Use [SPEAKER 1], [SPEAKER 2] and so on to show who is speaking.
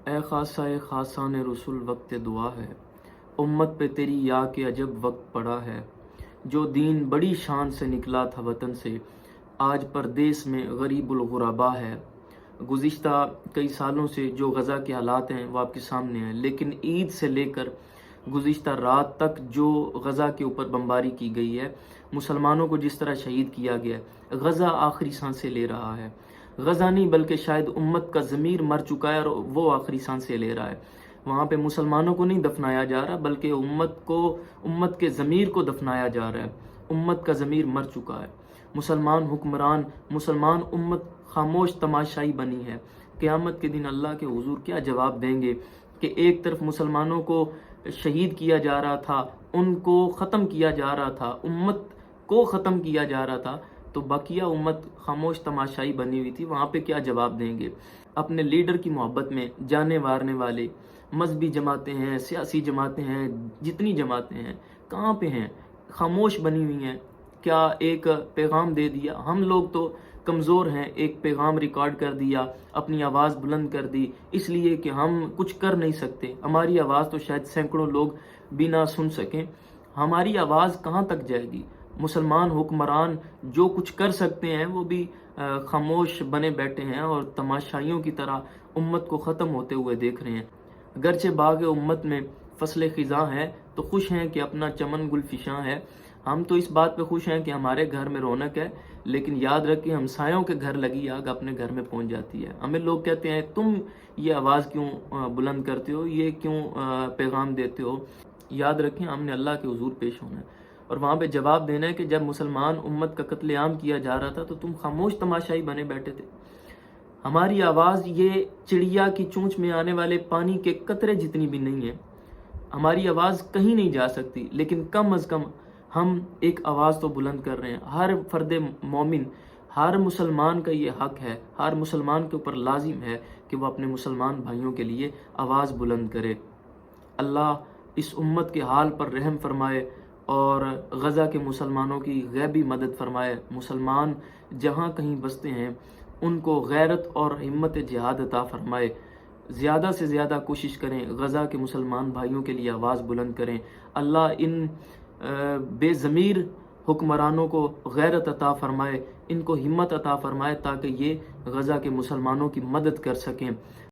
[SPEAKER 1] اے خاصہ خاصان رسول وقت دعا ہے، امت پہ تیری یا کے عجب وقت پڑا ہے۔ جو دین بڑی شان سے نکلا تھا وطن سے، آج پردیس میں غریب الغربا ہے۔ گزشتہ کئی سالوں سے جو غزہ کے حالات ہیں وہ آپ کے سامنے ہیں، لیکن عید سے لے کر گزشتہ رات تک جو غزہ کے اوپر بمباری کی گئی ہے، مسلمانوں کو جس طرح شہید کیا گیا ہے، غزہ آخری سانسیں لے رہا ہے۔ غزہ نہیں بلکہ شاید امت کا ضمیر مر چکا ہے اور وہ آخری سانسیں لے رہا ہے۔ وہاں پہ مسلمانوں کو نہیں دفنایا جا رہا بلکہ امت کے ضمیر کو دفنایا جا رہا ہے۔ امت کا ضمیر مر چکا ہے۔ مسلمان حکمران، مسلمان امت خاموش تماشائی بنی ہے۔ قیامت کے دن اللہ کے حضور کیا جواب دیں گے کہ ایک طرف مسلمانوں کو شہید کیا جا رہا تھا، ان کو ختم کیا جا رہا تھا، امت کو ختم کیا جا رہا تھا، تو بقیہ امت خاموش تماشائی بنی ہوئی تھی۔ وہاں پہ کیا جواب دیں گے؟ اپنے لیڈر کی محبت میں جانے مارنے والے مذہبی جماعتیں ہیں، سیاسی جماعتیں ہیں، جتنی جماعتیں ہیں کہاں پہ ہیں؟ خاموش بنی ہوئی ہیں۔ کیا ایک پیغام دے دیا؟ ہم لوگ تو کمزور ہیں، ایک پیغام ریکارڈ کر دیا، اپنی آواز بلند کر دی، اس لیے کہ ہم کچھ کر نہیں سکتے۔ ہماری آواز تو شاید سینکڑوں لوگ بھی نہ سن سکیں۔ ہماری آواز کہاں تک جائے گی؟ مسلمان حکمران جو کچھ کر سکتے ہیں وہ بھی خاموش بنے بیٹھے ہیں اور تماشائیوں کی طرح امت کو ختم ہوتے ہوئے دیکھ رہے ہیں۔ گرچہ باغ امت میں فصل خزاں ہے تو خوش ہیں کہ اپنا چمن گل فشاں ہے۔ ہم تو اس بات پہ خوش ہیں کہ ہمارے گھر میں رونق ہے، لیکن یاد رکھیں ہمسایوں کے گھر لگی آگ اپنے گھر میں پہنچ جاتی ہے۔ ہمیں لوگ کہتے ہیں تم یہ آواز کیوں بلند کرتے ہو، یہ کیوں پیغام دیتے ہو؟ یاد رکھیں ہم نے اللہ کے حضور پیش ہونا ہے اور وہاں پہ جواب دینا ہے کہ جب مسلمان امت کا قتل عام کیا جا رہا تھا تو تم خاموش تماشائی بنے بیٹھے تھے۔ ہماری آواز یہ چڑیا کی چونچ میں آنے والے پانی کے قطرے جتنی بھی نہیں ہے۔ ہماری آواز کہیں نہیں جا سکتی، لیکن کم از کم ہم ایک آواز تو بلند کر رہے ہیں۔ ہر فرد مومن، ہر مسلمان کا یہ حق ہے، ہر مسلمان کے اوپر لازم ہے کہ وہ اپنے مسلمان بھائیوں کے لیے آواز بلند کرے۔ اللہ اس امت کے حال پر رحم فرمائے اور غزہ کے مسلمانوں کی غیبی مدد فرمائے۔ مسلمان جہاں کہیں بستے ہیں ان کو غیرت اور ہمت جہاد عطا فرمائے۔ زیادہ سے زیادہ کوشش کریں، غزہ کے مسلمان بھائیوں کے لیے آواز بلند کریں۔ اللہ ان بے ضمیر حکمرانوں کو غیرت عطا فرمائے، ان کو ہمت عطا فرمائے تاکہ یہ غزہ کے مسلمانوں کی مدد کر سکیں۔